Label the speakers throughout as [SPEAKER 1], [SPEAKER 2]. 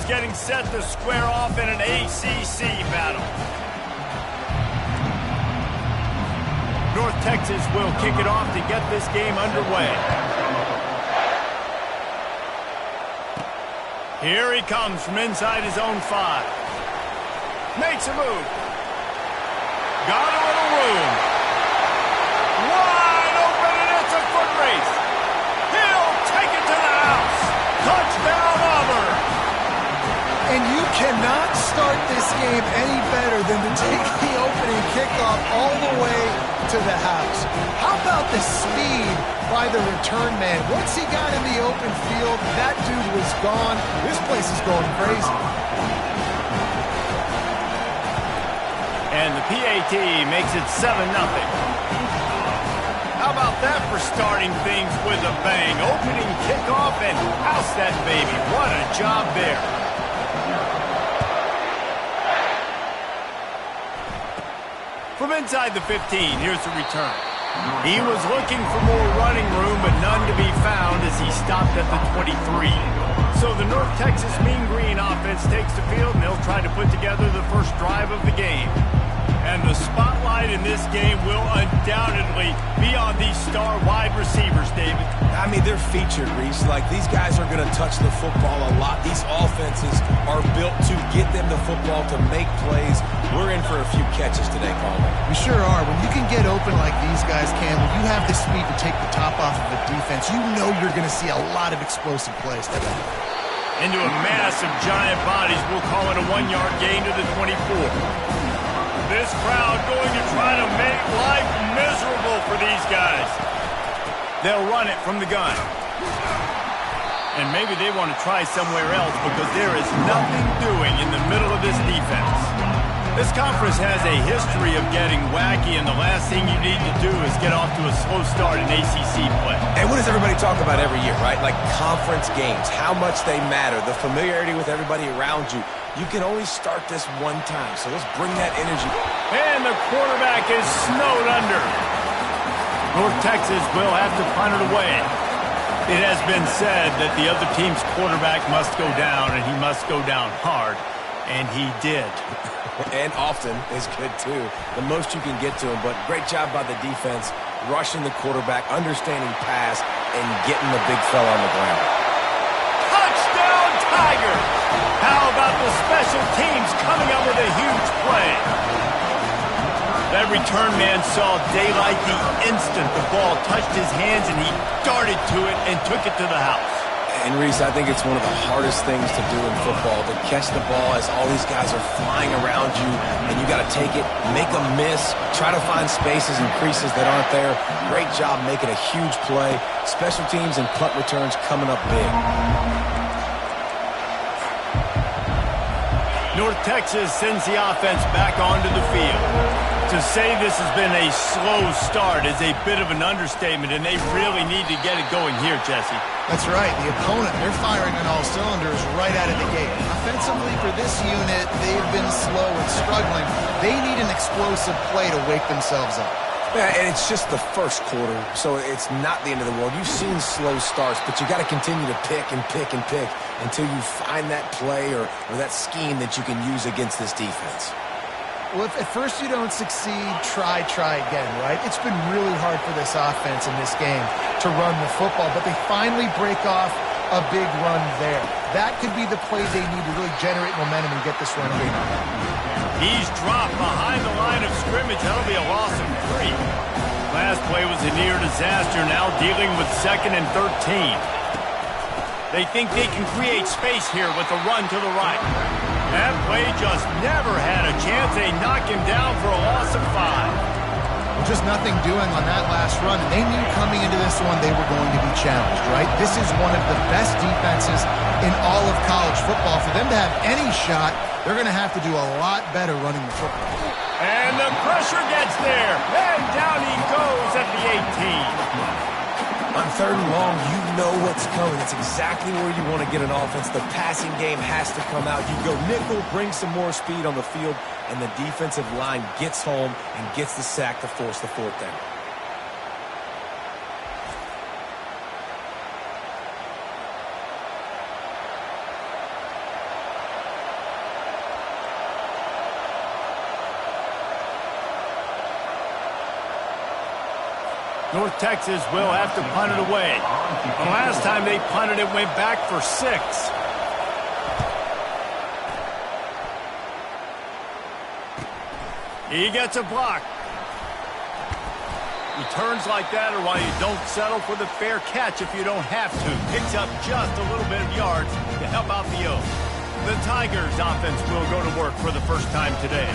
[SPEAKER 1] getting set to square off in an ACC battle. North Texas will kick it off to get this game underway. Here he comes from inside his own 5. Makes a move. Got a little room. Wide open, and it's a foot race. He'll take it to the house. Touchdown, Auburn.
[SPEAKER 2] And you cannot start this game any better than to take the opening kickoff all the way to the house. How about the speed by the return man? Once he got in the open field, that dude was gone. This place is going crazy.
[SPEAKER 1] And the PAT makes it 7-0. How about that for starting things with a bang? Opening kickoff and house that baby. What a job there. From inside the 15, here's the return. He was looking for more running room, but none to be found as he stopped at the 23. So the North Texas Mean Green offense takes the field, and they'll try to put together the first drive of the game. And the spotlight in this game will undoubtedly be on these star wide receivers, David.
[SPEAKER 3] I mean, they're featured, Reese. Like, these guys are going to touch the football a lot. These offenses are built to get them the football, to make plays. We're in for a few catches today, Coleman.
[SPEAKER 2] We sure are. When you can get open like these guys can, when you have the speed to take the top off of a defense, you know you're going to see a lot of explosive plays today.
[SPEAKER 1] Into a mass of giant bodies, we'll call it a 1-yard gain to the 24. This crowd going to try to make life miserable for these guys. They'll run it from the gun. And maybe they want to try somewhere else because there is nothing doing in the middle of this defense. This conference has a history of getting wacky, and the last thing you need to do is get off to a slow start in ACC play.
[SPEAKER 3] And what does everybody talk about every year, right? Like conference games, how much they matter, the familiarity with everybody around you. You can only start this one time, so let's bring that energy.
[SPEAKER 1] And the quarterback is snowed under. North Texas will have to punt it away. It has been said that the other team's quarterback must go down, and he must go down hard, and he did.
[SPEAKER 3] And often is good, too. The most you can get to him, but great job by the defense, rushing the quarterback, understanding pass, and getting the big fella on the ground.
[SPEAKER 1] Touchdown, Tiger! How about the special teams coming up with a huge play? That return man saw daylight the instant the ball touched his hands, and he darted to it and took it to the house.
[SPEAKER 3] And, Reese, I think it's one of the hardest things to do in football, to catch the ball as all these guys are flying around you, and you got to take it, make a miss, try to find spaces and creases that aren't there. Great job making a huge play. Special teams and punt returns coming up big.
[SPEAKER 1] North Texas sends the offense back onto the field. To say this has been a slow start is a bit of an understatement, and they really need to get it going here, Jesse.
[SPEAKER 2] That's right. The opponent, they're firing on all cylinders right out of the gate. Offensively, for this unit, they've been slow and struggling. They need an explosive play to wake themselves up.
[SPEAKER 3] Yeah, and it's just the first quarter, so it's not the end of the world. You've seen slow starts, but you got to continue to pick and pick and pick until you find that play or that scheme that you can use against this defense.
[SPEAKER 2] Well, if at first you don't succeed, try again, right? It's been really hard for this offense in this game to run the football, but they finally break off a big run there. That could be the play they need to really generate momentum and get this run game.
[SPEAKER 1] He's dropped behind the line of scrimmage. That'll be a loss of 3. Last play was a near disaster, now dealing with 2nd and 13. They think they can create space here with a run to the right. That play just never had a chance. They knock him down for a loss of 5.
[SPEAKER 2] Well, just nothing doing on that last run. And they knew coming into this one they were going to be challenged, right? This is one of the best defenses in all of college football. For them to have any shot, they're going to have to do a lot better running the football.
[SPEAKER 1] And the pressure gets there. And down he goes at the 18.
[SPEAKER 3] On 3rd and long, you know what's coming. It's exactly where you want to get an offense. The passing game has to come out. You go nickel, bring some more speed on the field, and the defensive line gets home and gets the sack to force the 4th down.
[SPEAKER 1] North Texas will have to punt it away. The last time they punted it went back for 6. He gets a block. Returns like that are why you don't settle for the fair catch if you don't have to. Picks up just a little bit of yards to help out the Oaks. The Tigers offense will go to work for the first time today.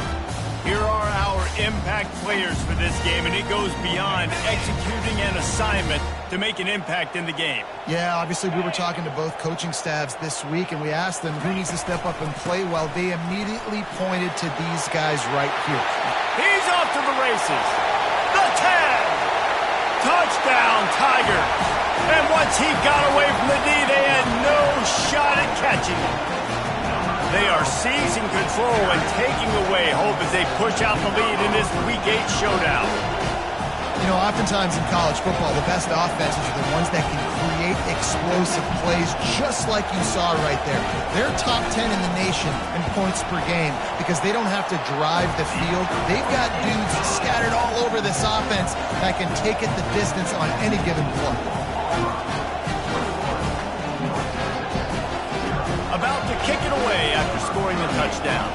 [SPEAKER 1] Here are our impact players for this game, and it goes beyond executing an assignment to make an impact in the game.
[SPEAKER 2] Yeah, obviously we were talking to both coaching staffs this week, and we asked them who needs to step up and play well. They immediately pointed to these guys right here.
[SPEAKER 1] He's off to the races. The 10. Touchdown, Tigers. And once he got away from the D, they had no shot at catching him. They are seizing control and taking away hope as they push out the lead in this Week 8 showdown.
[SPEAKER 2] You know, oftentimes in college football, the best offenses are the ones that can create explosive plays, just like you saw right there. They're top 10 in the nation in points per game because they don't have to drive the field. They've got dudes scattered all over this offense that can take it the distance on any given play.
[SPEAKER 1] About to kick it away after scoring the touchdown.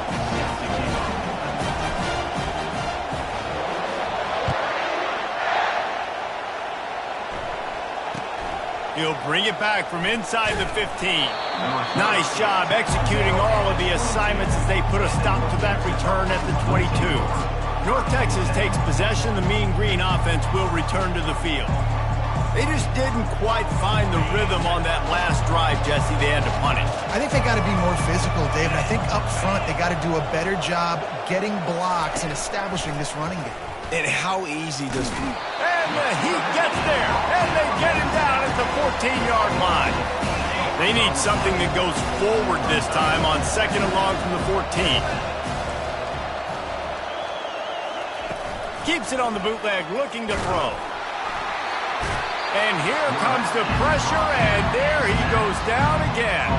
[SPEAKER 1] He'll bring it back from inside the 15. Nice job executing all of the assignments as they put a stop to that return at the 22. North Texas takes possession. The Mean Green offense will return to the field. They just didn't quite find the rhythm on that last drive, Jesse. They had to punish.
[SPEAKER 2] I think they got to be more physical, David. I think up front they got to do a better job getting blocks and establishing this running game.
[SPEAKER 3] And how easy does
[SPEAKER 1] And he gets there, and they get him down at the 14-yard line. They need something that goes forward this time on 2nd and long from the 14. Keeps it on the bootleg, looking to throw. And here comes the pressure, and there he goes down again.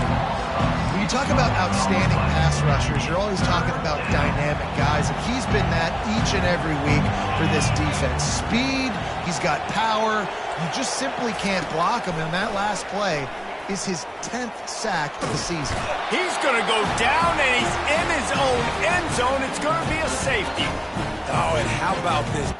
[SPEAKER 2] When you talk about outstanding pass rushers, you're always talking about dynamic guys, and he's been that each and every week for this defense. Speed, he's got power. You just simply can't block him, and that last play is his 10th sack of the season.
[SPEAKER 1] He's going to go down, and he's in his own end zone. It's going to be a safety.
[SPEAKER 3] Oh, and how about this?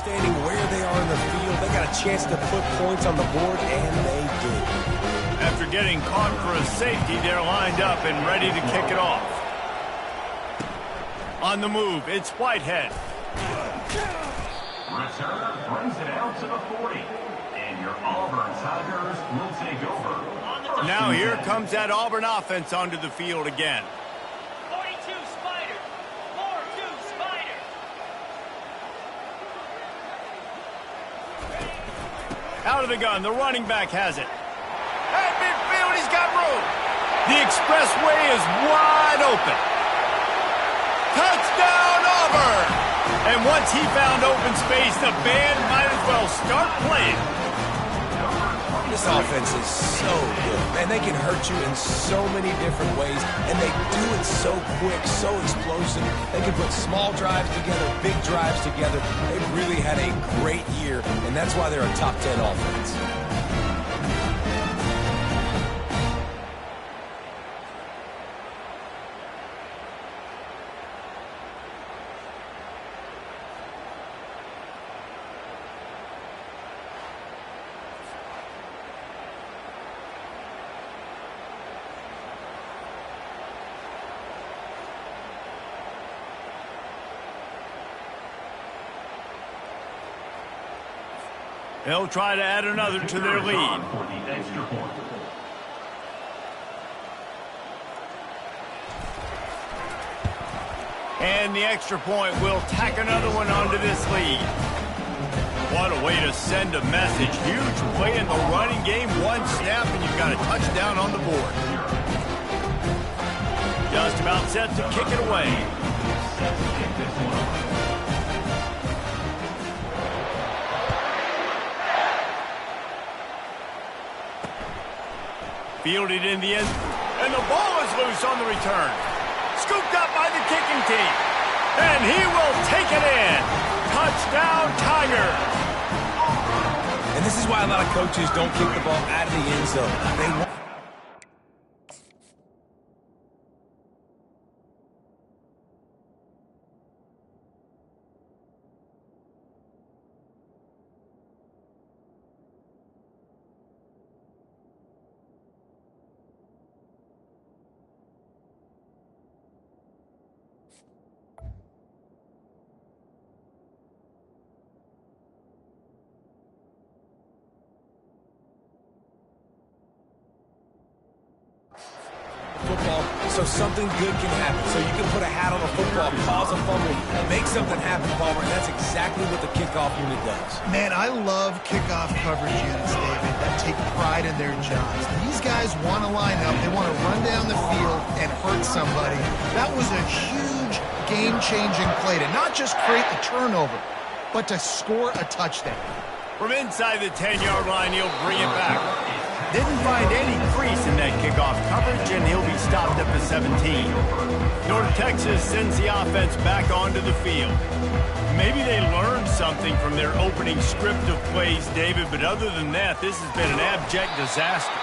[SPEAKER 3] Standing where they are in the field, they got a chance to put points on the board, and they did.
[SPEAKER 1] After getting caught for a safety, they're lined up and ready to kick it off. On the move, it's Whitehead.
[SPEAKER 4] Return brings it out to the 40. And your Auburn Tigers will take over.
[SPEAKER 1] Now here comes that Auburn offense onto the field again.
[SPEAKER 5] 42 Spider. 4-2 Spider.
[SPEAKER 1] Out of the gun, the running back has it. Hey, midfield, he's got room. The expressway is wide open. Touchdown, Auburn! And once he found open space, the band might as well start playing.
[SPEAKER 3] This offense is so good, and they can hurt you in so many different ways, and they do it so quick, so explosive. They can put small drives together, big drives together. They've really had a great year, and that's why they're a top 10 offense.
[SPEAKER 1] They'll try to add another to their lead. And the extra point will tack another one onto this lead. What a way to send a message. Huge play in the running game. One snap and you've got a touchdown on the board. Just about set to kick it away. Fielded in the end, and the ball is loose on the return. Scooped up by the kicking team, and he will take it in. Touchdown, Tigers.
[SPEAKER 3] And this is why a lot of coaches don't kick the ball out of the end zone. They want football, so something good can happen. So you can put a hat on a football, cause a fumble, make something happen, Palmer, and that's exactly what the kickoff unit does.
[SPEAKER 2] Man, I love kickoff coverage units, David, that take pride in their jobs. These guys want to line up. They want to run down the field and hurt somebody. That was a huge game-changing play to not just create the turnover, but to score a touchdown.
[SPEAKER 1] From inside the 10-yard line, he'll bring it back. Didn't find any crease in that kickoff coverage, and he'll be stopped at the 17. North Texas sends the offense back onto the field. Maybe they learned something from their opening script of plays, David, but other than that, this has been an abject disaster.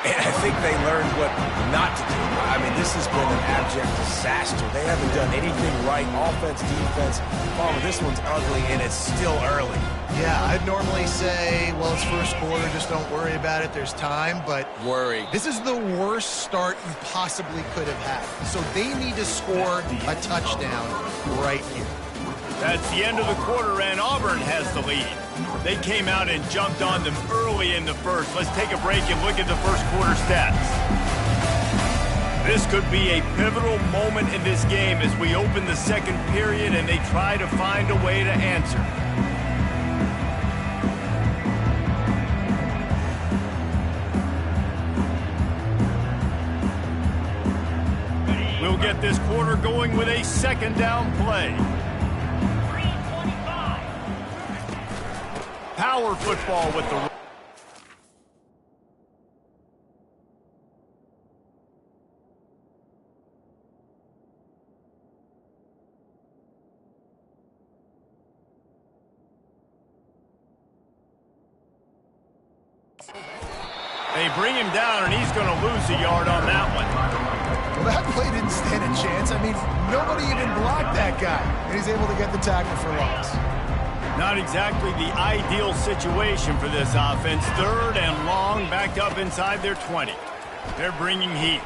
[SPEAKER 3] And I think they learned what not to do. I mean, this has been an abject disaster. They haven't done anything right, offense, defense. Palmer, this one's ugly, and it's still early.
[SPEAKER 2] Yeah, I'd normally say, well, it's first quarter, just don't worry about it, there's time, but
[SPEAKER 3] Worry.
[SPEAKER 2] this is the worst start you possibly could have had. So they need to score a touchdown right here.
[SPEAKER 1] That's the end of the quarter, and Auburn has the lead. They came out and jumped on them early in the first. Let's take a break and look at the first quarter stats. This could be a pivotal moment in this game as we open the second period and they try to find a way to answer. We'll get this quarter going with a second down play. Power football with the... They bring him down, and he's going to lose a yard on that one.
[SPEAKER 2] Well, that play didn't stand a chance. I mean, nobody even blocked that guy, and he's able to get the tackle for loss.
[SPEAKER 1] Not exactly the ideal situation for this offense. 3rd and long, backed up inside their 20. They're bringing heat.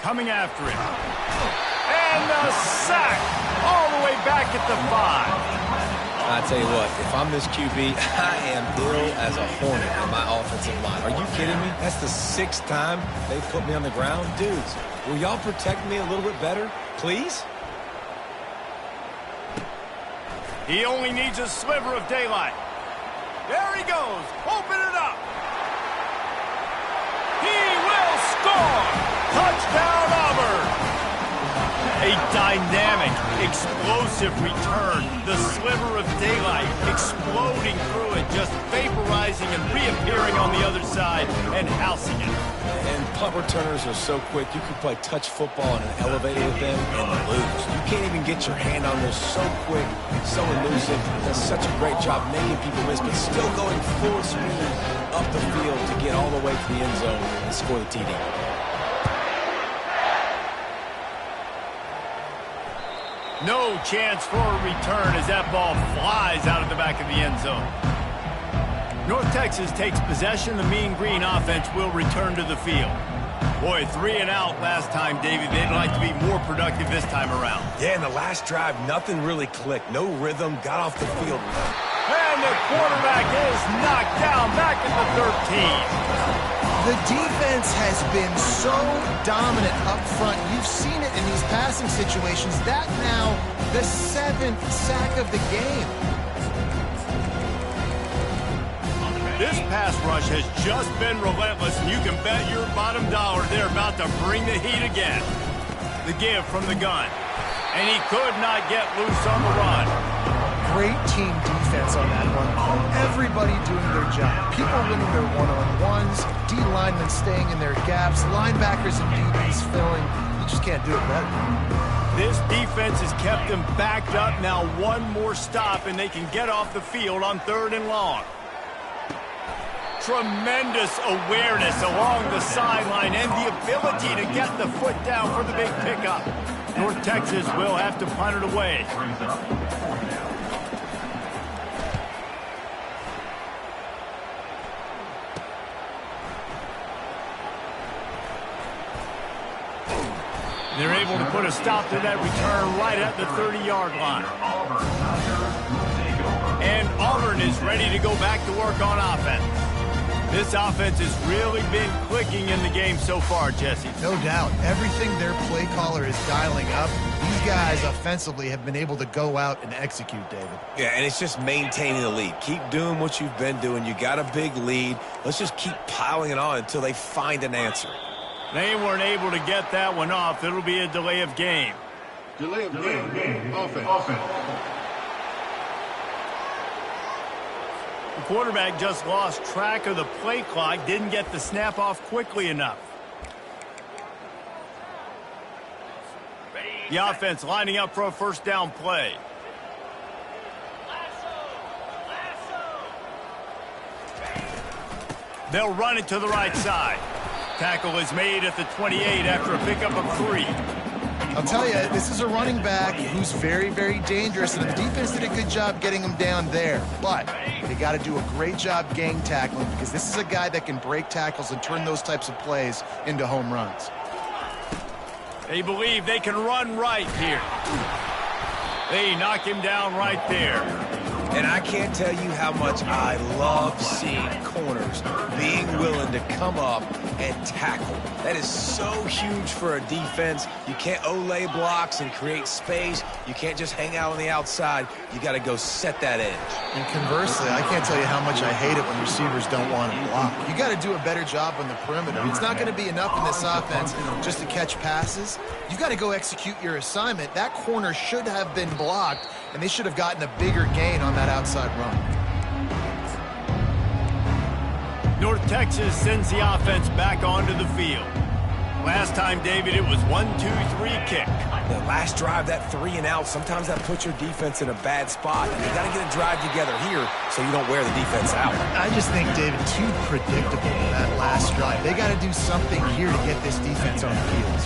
[SPEAKER 1] Coming after it. And a sack all the way back at the 5.
[SPEAKER 3] I tell you what, if I'm this QB, I am ill as a hornet in my offensive line. Are you kidding me? That's the 6th time they've put me on the ground. Dudes, will y'all protect me a little bit better, please?
[SPEAKER 1] He only needs a sliver of daylight. There he goes. Open it up. He will score. Touchdown, Auburn. A dynamic, explosive return. The sliver of daylight exploding through it, just vaporizing and reappearing on the other side and housing it.
[SPEAKER 3] And punt returners are so quick, you can play touch football in an elevator with them and lose. You can't even get your hand on those so quick, so elusive. Does such a great job making people miss, but still going full speed up the field to get all the way to the end zone and score the TD.
[SPEAKER 1] No chance for a return as that ball flies out of the back of the end zone. North Texas takes possession. The Mean Green offense will return to the field. Boy, 3 and out last time, Davey. They'd like to be more productive this time around.
[SPEAKER 3] Yeah, in the last drive, nothing really clicked. No rhythm, got off the field.
[SPEAKER 1] And the quarterback is knocked down back at the 13.
[SPEAKER 2] The defense has been so dominant up front. You've seen it in these passing situations. That now the 7th sack of the game.
[SPEAKER 1] This pass rush has just been relentless, and you can bet your bottom dollar they're about to bring the heat again. The give from the gun. And he could not get loose on the run.
[SPEAKER 2] Great team defense on that one. Everybody doing their job. People winning their one-on-ones, D-linemen staying in their gaps, linebackers and DBs filling. You just can't do it better.
[SPEAKER 1] This defense has kept them backed up. Now one more stop, and they can get off the field on 3rd and long. Tremendous awareness along the sideline and the ability to get the foot down for the big pickup. North Texas will have to punt it away. They're able to put a stop to that return right at the 30-yard line. And Auburn is ready to go back to work on offense. This offense has really been clicking in the game so far, Jesse.
[SPEAKER 2] No doubt. Everything their play caller is dialing up, these guys offensively have been able to go out and execute, David.
[SPEAKER 3] Yeah, and it's just maintaining the lead. Keep doing what you've been doing. You got a big lead. Let's just keep piling it on until they find an answer.
[SPEAKER 1] They weren't able to get that one off. It'll be a delay of game.
[SPEAKER 6] Delay of game. Offense.
[SPEAKER 1] The quarterback just lost track of the play clock, didn't get the snap off quickly enough. The offense lining up for a first down play. They'll run it to the right side. Tackle is made at the 28 after a pickup of 3.
[SPEAKER 2] I'll tell you, this is a running back who's very, very dangerous, and the defense did a good job getting him down there. But they got to do a great job gang tackling, because this is a guy that can break tackles and turn those types of plays into home runs.
[SPEAKER 1] They believe they can run right here. They knock him down right there.
[SPEAKER 3] And I can't tell you how much I love seeing corners being willing to come up and tackle. That is so huge for a defense. You can't olay blocks and create space. You can't just hang out on the outside. You got to go set that edge.
[SPEAKER 2] And conversely, I can't tell you how much I hate it when receivers don't want to block. You got to do a better job on the perimeter. It's not going to be enough in this offense just to catch passes. You got to go execute your assignment. That corner should have been blocked, and they should have gotten a bigger gain on that outside run.
[SPEAKER 1] North Texas sends the offense back onto the field. Last time, David, it was 1-2-3 kick.
[SPEAKER 3] The last drive, that 3 and out, sometimes that puts your defense in a bad spot. And you got to get a drive together here so you don't wear the defense out.
[SPEAKER 2] I just think, David, too predictable that last drive. They got to do something here to get this defense on the field.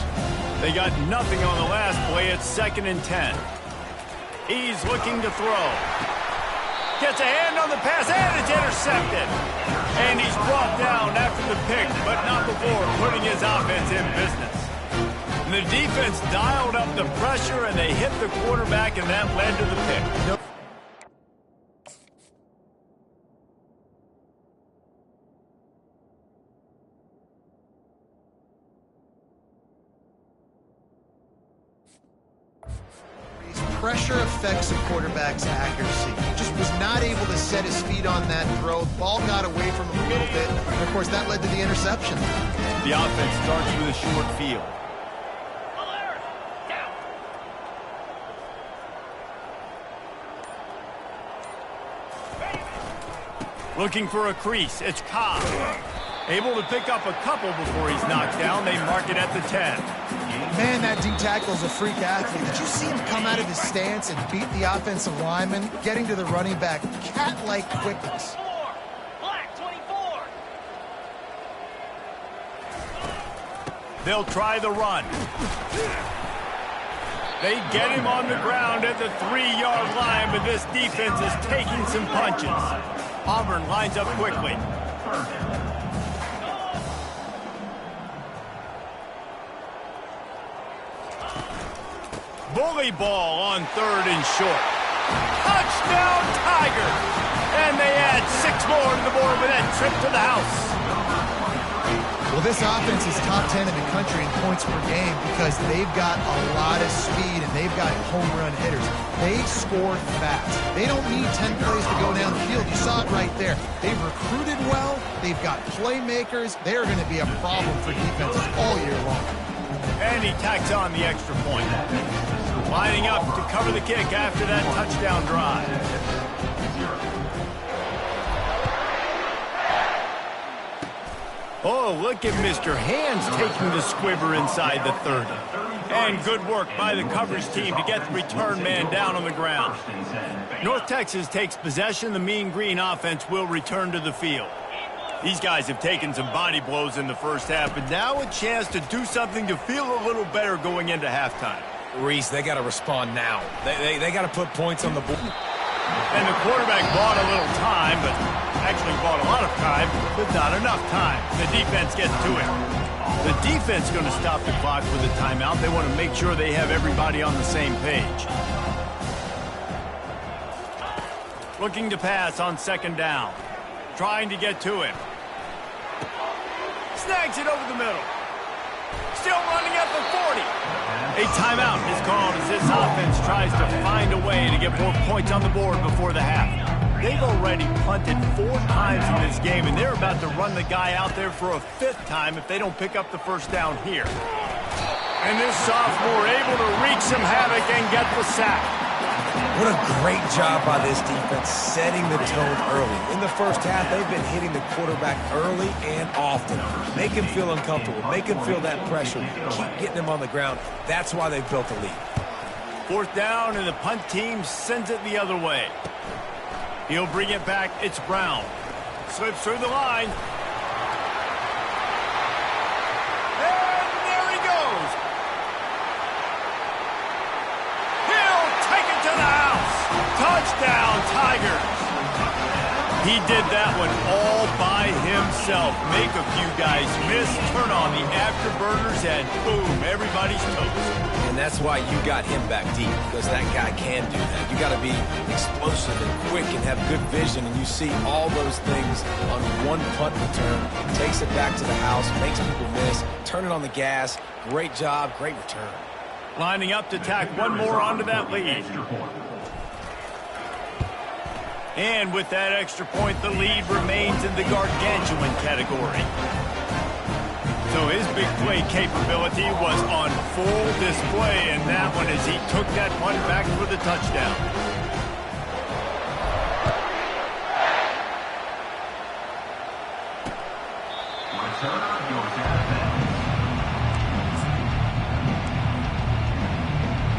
[SPEAKER 1] They got nothing on the last play. It's 2nd and 10. He's looking to throw. Gets a hand on the pass, and it's intercepted. And he's brought down after the pick, but not before putting his offense in business. And the defense dialed up the pressure, and they hit the quarterback, and that led to the pick.
[SPEAKER 2] Pressure affects a quarterback's accuracy. He just was not able to set his feet on that throw. The ball got away from him a little bit, and of course that led to the interception.
[SPEAKER 1] The offense starts with a short field. Looking for a crease, it's Cobb. Able to pick up a couple before he's knocked down. They mark it at the 10.
[SPEAKER 2] Man, that D-tackle's a freak athlete. Did you see him come out of his stance and beat the offensive lineman, getting to the running back? Cat-like quickness.
[SPEAKER 5] Black 24.
[SPEAKER 1] They'll try the run. They get him on the ground at the 3-yard line, but this defense is taking some punches. Auburn lines up quickly. Bully ball on 3rd and short. Touchdown, Tigers! And they add 6 more to the board with that trip to the house.
[SPEAKER 2] Well, this offense is top 10 in the country in points per game because they've got a lot of speed and they've got home run hitters. They score fast. They don't need 10 plays to go down the field. You saw it right there. They've recruited well. They've got playmakers. They're going to be a problem for defenses all year long.
[SPEAKER 1] And he tacks on the extra point. Lining up to cover the kick after that touchdown drive. Oh, look at Mr. Hands taking the squibber inside the 30. And good work by the coverage team to get the return man down on the ground. North Texas takes possession. The Mean Green offense will return to the field. These guys have taken some body blows in the first half, but now a chance to do something to feel a little better going into halftime.
[SPEAKER 3] Reese, they got to respond now. They got to put points on the board.
[SPEAKER 1] And the quarterback bought a little time, but actually bought a lot of time, but not enough time. The defense gets to it. The defense is going to stop the clock with a timeout. They want to make sure they have everybody on the same page. Looking to pass on 2nd down. Trying to get to him. Snags it over the middle. Still running at the 40. A timeout is called as this offense tries to find a way to get more points on the board before the half. They've already punted 4 times in this game, and they're about to run the guy out there for a 5th time if they don't pick up the first down here. And this sophomore able to wreak some havoc and get the sack.
[SPEAKER 3] What a great job by this defense setting the tone early. In the first half, they've been hitting the quarterback early and often. Make him feel uncomfortable. Make him feel that pressure. Keep getting him on the ground. That's why they've built the lead.
[SPEAKER 1] 4th down, and the punt team sends it the other way. He'll bring it back. It's Brown. Slips through the line. And there he goes. He'll take it to the house. Touchdown, Tigers. He did that one all by himself. Make a few guys miss, turn on the afterburners, and boom, everybody's toast.
[SPEAKER 3] And that's why you got him back deep, because that guy can do that. You got to be explosive and quick and have good vision, and you see all those things on one punt return. Takes it back to the house, makes people miss, turn it on the gas. Great job, great return.
[SPEAKER 1] Lining up to tack one more onto that lead. And with that extra point, the lead remains in the gargantuan category. So his big play capability was on full display in that one as he took that punt back for the touchdown.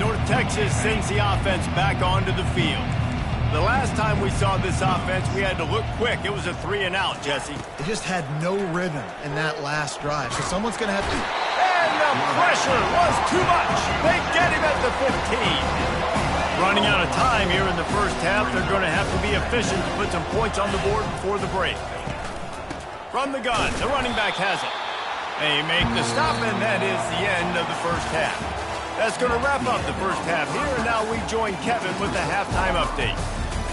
[SPEAKER 1] North Texas sends the offense back onto the field. The last time we saw this offense, we had to look quick. It was a 3-and-out, Jesse.
[SPEAKER 2] They just had no rhythm in that last drive, so someone's going to have to...
[SPEAKER 1] And the pressure was too much. They get him at the 15. Running out of time here in the first half, they're going to have to be efficient to put some points on the board before the break. From the gun, the running back has it. They make the stop, and that is the end of the first half. That's going to wrap up the first half here, and now we join Kevin with the halftime update.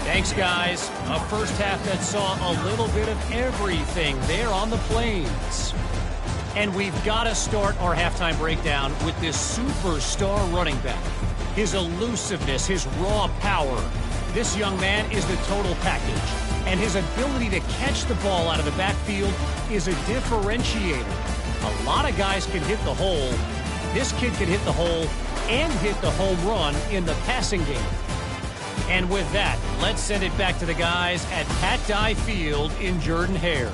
[SPEAKER 7] Thanks, guys. A first half that saw a little bit of everything there on the Plains. And we've got to start our halftime breakdown with this superstar running back. His elusiveness, his raw power. This young man is the total package. And his ability to catch the ball out of the backfield is a differentiator. A lot of guys can hit the hole. This kid can hit the hole and hit the home run in the passing game. And with that, let's send it back to the guys at Pat Dye Field in Jordan-Hare.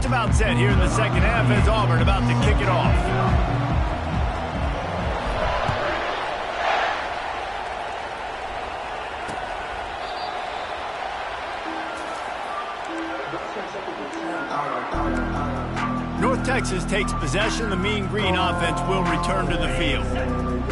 [SPEAKER 1] about set here in the second half as Auburn about to kick it off. North Texas takes possession. The Mean Green offense will return to the field.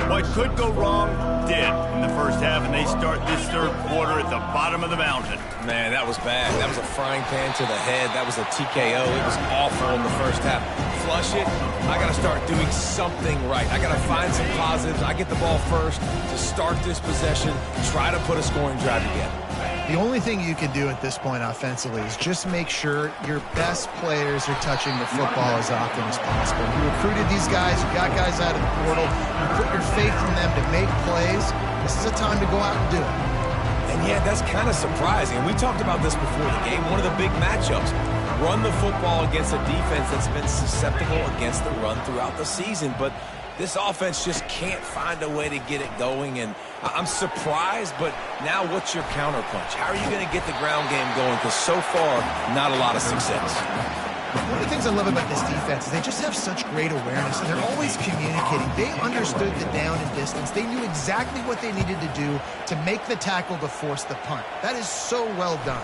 [SPEAKER 1] What could go wrong did in the first half, and they start this third quarter at the bottom of the mountain.
[SPEAKER 3] Man, that was bad. That was a frying pan to the head. That was a TKO. It was awful in the first half. Flush it. I got to start doing something right. I got to find some positives. I get the ball first to start this possession, try to put a scoring drive together.
[SPEAKER 2] The only thing you can do at this point offensively is just make sure your best players are touching the football as often as possible. You recruited these guys, you got guys out of the portal, you put your faith in them to make plays. This is a time to go out and do it.
[SPEAKER 3] And yeah, that's kind of surprising. We talked about this before the game. One of the big matchups. Run the football against a defense that's been susceptible against the run throughout the season. But this offense just can't find a way to get it going. And I'm surprised, but now what's your counterpunch? How are you going to get the ground game going? Because so far, not a lot of success.
[SPEAKER 2] One of the things I love about this defense is they just have such great awareness, and they're always communicating. They understood the down and distance. They knew exactly what they needed to do to make the tackle to force the punt. That is so well done.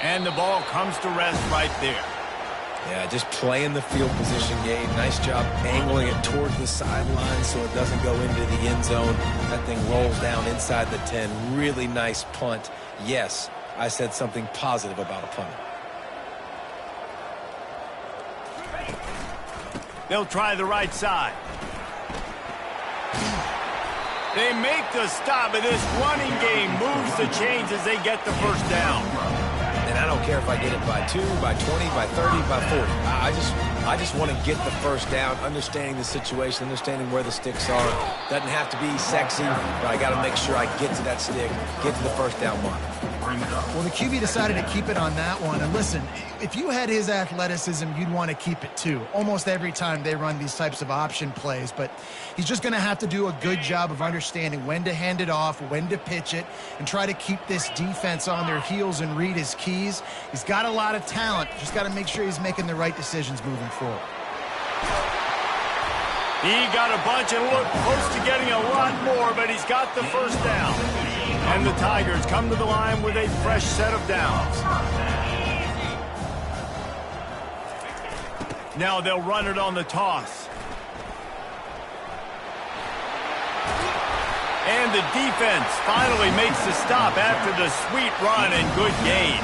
[SPEAKER 1] And the ball comes to rest right there.
[SPEAKER 3] Yeah, just playing the field position game. Nice job angling it towards the sideline so it doesn't go into the end zone. That thing rolls down inside the 10. Really nice punt. Yes, I said something positive about a punt.
[SPEAKER 1] They'll try the right side. They make the stop, and this running game moves the chains as they get the first down.
[SPEAKER 3] And I don't care if I get it by 2, by 20, by 30, by 40. I just want to get the first down, understanding the situation, understanding where the sticks are. Doesn't have to be sexy, but I got to make sure I get to that stick, get to the first down mark.
[SPEAKER 2] Well, the QB decided to keep it on that one. And listen, if you had his athleticism, you'd want to keep it too. Almost every time they run these types of option plays. But he's just going to have to do a good job of understanding when to hand it off, when to pitch it, and try to keep this defense on their heels and read his keys. He's got a lot of talent. Just got to make sure he's making the right decisions moving forward.
[SPEAKER 1] He got a bunch and looked close to getting a lot more, but he's got the first down. And the Tigers come to the line with a fresh set of downs. Now they'll run it on the toss. And the defense finally makes the stop after the sweet run and good gain.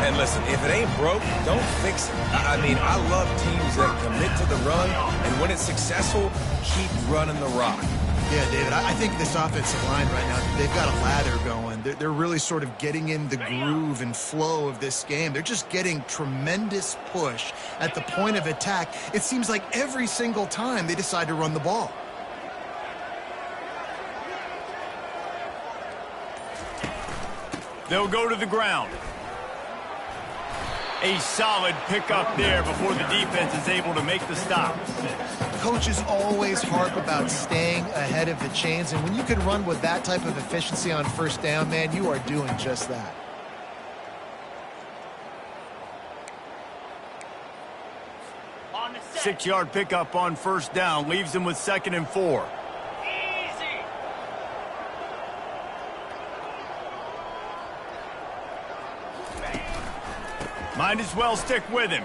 [SPEAKER 3] And listen, if it ain't broke, don't fix it. I mean, I love teams that commit to the run, and when it's successful, keep running the rock.
[SPEAKER 2] Yeah, David, I think this offensive line right now, they've got a lather going. They're really sort of getting in the groove and flow of this game. They're just getting tremendous push at the point of attack. It seems like every single time they decide to run the ball.
[SPEAKER 1] They'll go to the ground. A solid pickup there before the defense is able to make the stop.
[SPEAKER 2] Coaches always harp about staying ahead of the chains, and when you can run with that type of efficiency on first down, man, you are doing just that.
[SPEAKER 5] On the set.
[SPEAKER 1] 6-yard pickup on first down leaves them with 2nd and 4.
[SPEAKER 5] Easy.
[SPEAKER 1] Might as well stick with him.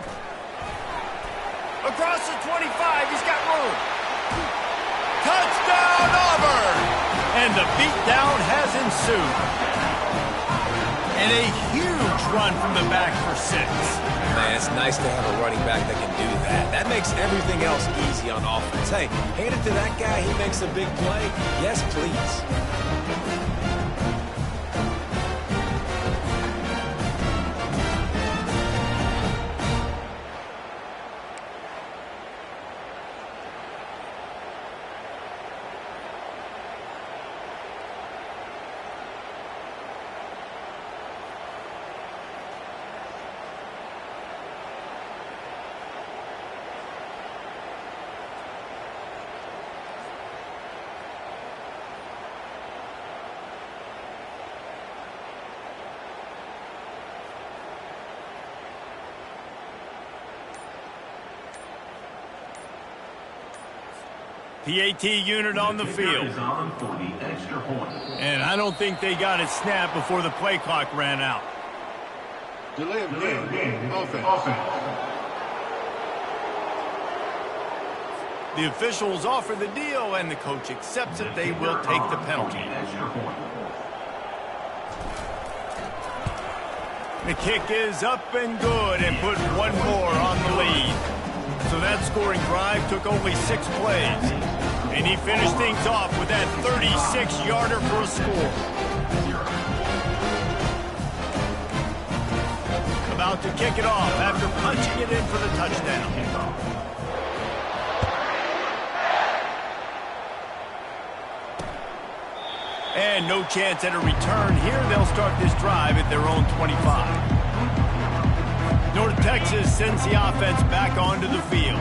[SPEAKER 1] Across the 25, he's got room. Touchdown, Auburn! And the beatdown has ensued. And a huge run from the back for 6.
[SPEAKER 3] Man, it's nice to have a running back that can do that. That makes everything else easy on offense. Hey, hand it to that guy. He makes a big play. Yes, please.
[SPEAKER 1] PAT unit on the field. And I don't think they got it snapped before the play clock ran out.
[SPEAKER 6] Delay of game. Offense.
[SPEAKER 1] The officials offer the deal, and the coach accepts it. They will take the penalty. The kick is up and good and put one more on the lead. So that scoring drive took only 6 plays. And he finished things off with that 36-yarder for a score. About to kick it off after punching it in for the touchdown. And no chance at a return here. They'll start this drive at their own 25. North Texas sends the offense back onto the field.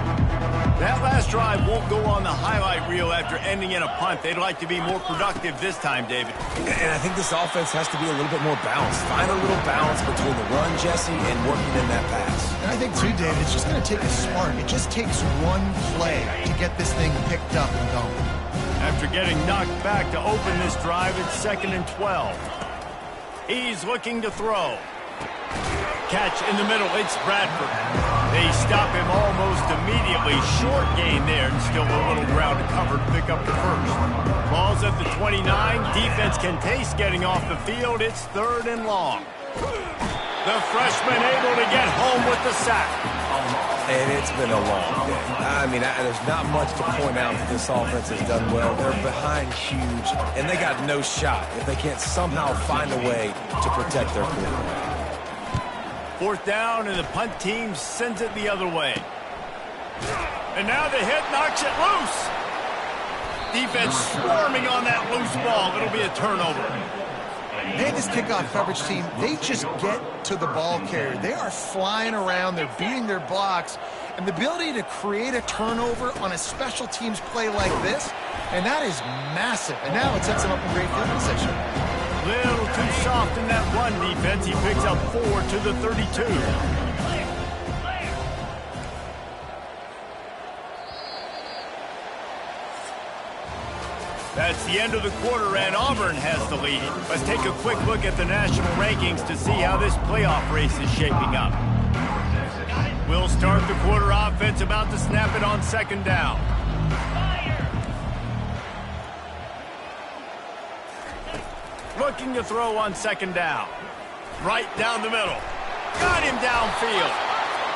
[SPEAKER 1] That last drive won't go on the highlight reel after ending in a punt. They'd like to be more productive this time, David.
[SPEAKER 3] And I think this offense has to be a little bit more balanced. Find a little balance between the run, Jesse, and working in that pass.
[SPEAKER 2] And I think, too, David, it's just going to take a spark. It just takes one play to get this thing picked up and going.
[SPEAKER 1] After getting knocked back to open this drive, it's 2nd and 12. He's looking to throw. Catch in the middle, it's Bradford. They stop him almost immediately. Short gain there, and still a little ground to cover to pick up the first. Ball's at the 29. Defense can taste getting off the field. It's 3rd and long. The freshman able to get home with the sack.
[SPEAKER 3] And it's been a long day. I mean, there's not much to point out that this offense has done well. They're behind huge, and they got no shot if they can't somehow find a way to protect their quarterback.
[SPEAKER 1] 4th down, and the punt team sends it the other way. And now the hit knocks it loose. Defense swarming on that loose ball. It'll be a turnover.
[SPEAKER 2] Hey, this kickoff coverage team, they just get to the ball carrier. They are flying around. They're beating their blocks. And the ability to create a turnover on a special teams play like this, and that is massive. And now it sets them up in great field position.
[SPEAKER 1] Little too soft in that run defense. He picks up 4 to the 32. That's the end of the quarter, and Auburn has the lead. Let's take a quick look at the national rankings to see how this playoff race is shaping up. We'll start the quarter offense, about to snap it on 2nd down. Looking to throw on 2nd down. Right down the middle. Got him downfield.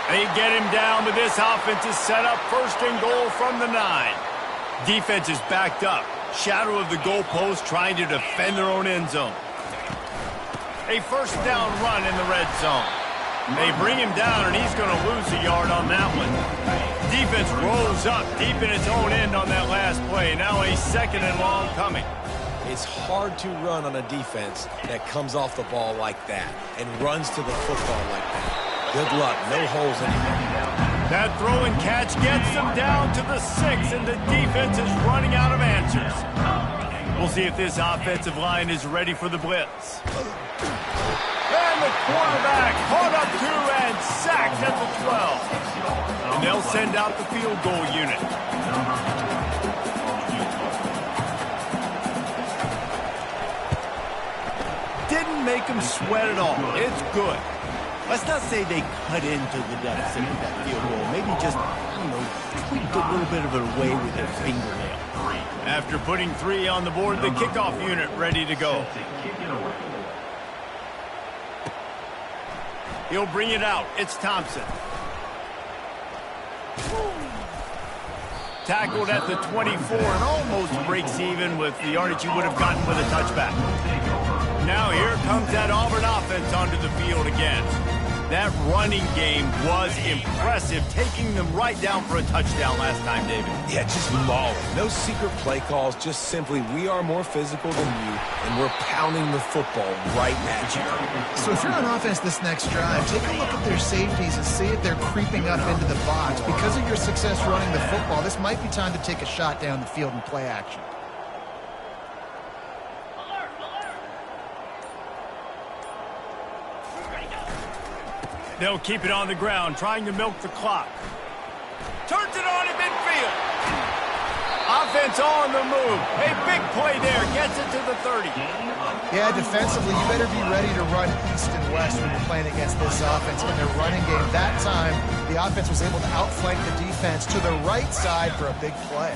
[SPEAKER 1] They get him down, but this offense is set up 1st and goal from the 9. Defense is backed up. Shadow of the goalpost trying to defend their own end zone. A 1st down run in the red zone. They bring him down, and he's going to lose a yard on that one. Defense rolls up deep in its own end on that last play. Now a 2nd and long coming.
[SPEAKER 3] It's hard to run on a defense that comes off the ball like that and runs to the football like that. Good luck. No holes anymore.
[SPEAKER 1] That throw and catch gets them down to the 6, and the defense is running out of answers. We'll see if this offensive line is ready for the blitz. And the quarterback caught up to and sacked at the 12. And they'll send out the field goal unit. Didn't make them sweat at all. It's good. Let's not say they cut into the deficit with that field goal. Maybe just, tweaked a little bit of it away with their fingernail. After putting 3 on the board, the kickoff unit ready to go. He'll bring it out. It's Thompson. Tackled at the 24 and almost breaks even with the yardage he would have gotten with a touchback. Now here comes that Auburn offense onto the field again. That running game was impressive, taking them right down for a touchdown last time, David.
[SPEAKER 3] Yeah, just mauling. No secret play calls, just simply we are more physical than you, and we're pounding the football right at you.
[SPEAKER 2] So if you're on offense this next drive, take a look at their safeties and see if they're creeping up into the box. Because of your success running the football, this might be time to take a shot down the field and play action.
[SPEAKER 1] They'll keep it on the ground, trying to milk the clock. Turns it on in midfield. Offense on the move. A big play there. Gets it to the 30.
[SPEAKER 2] Yeah, defensively, you better be ready to run east and west when you're playing against this offense in their running game. That time, the offense was able to outflank the defense to the right side for a big play.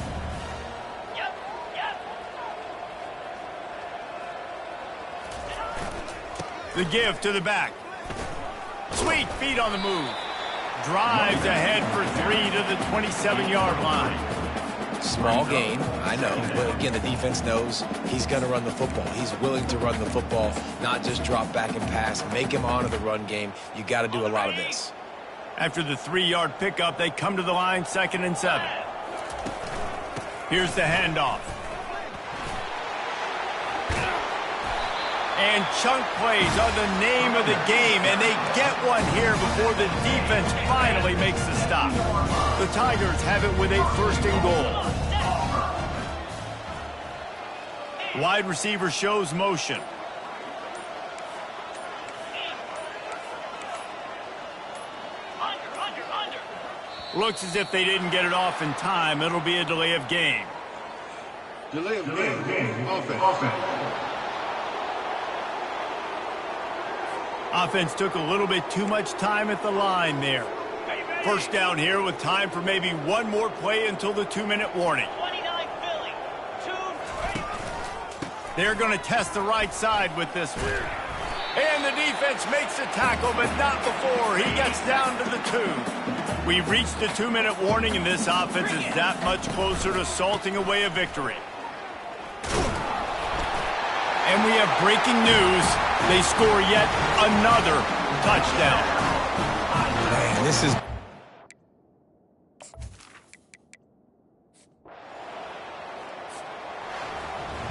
[SPEAKER 1] The give to the back. Sweet feet on the move. Drives ahead for 3 to the 27-yard line.
[SPEAKER 3] Small gain, I know, but again, the defense knows he's going to run the football. He's willing to run the football, not just drop back and pass, make him honor the run game. You got to do a lot of this.
[SPEAKER 1] After the 3-yard pickup, they come to the line, 2nd and 7. Here's the handoff. And chunk plays are the name of the game, and they get one here before the defense finally makes the stop. The Tigers have it with a 1st and goal. Wide receiver shows motion. Looks as if they didn't get it off in time. It'll be a delay of game.
[SPEAKER 6] Delay of game. Offense.
[SPEAKER 1] Offense took a little bit too much time at the line there. 1st down here with time for maybe one more play until the 2-minute warning.
[SPEAKER 5] 29 Philly. 2-3.
[SPEAKER 1] They're going to test the right side with this one. And the defense makes a tackle, but not before. He gets down to the 2. We've reached the 2-minute warning, and this offense is that much closer to salting away a victory. And we have breaking news. They score yet another touchdown.
[SPEAKER 3] Man, this is...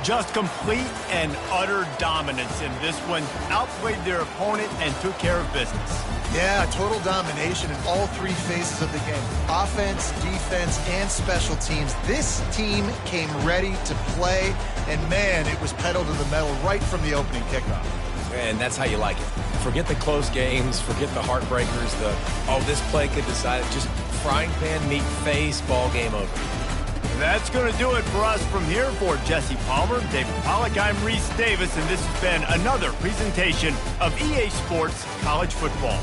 [SPEAKER 1] Just complete and utter dominance in this one. Outplayed their opponent and took care of business.
[SPEAKER 2] Yeah, total domination in all 3 phases of the game. Offense, defense, and special teams. This team came ready to play, and man, it was pedal to the metal right from the opening kickoff.
[SPEAKER 3] And that's how you like it. Forget the close games, forget the heartbreakers, this play could decide it. Just frying pan, meat face, ball game over.
[SPEAKER 1] That's going to do it for us from here. For Jesse Palmer, David Pollack, I'm Reese Davis, and this has been another presentation of EA Sports College Football.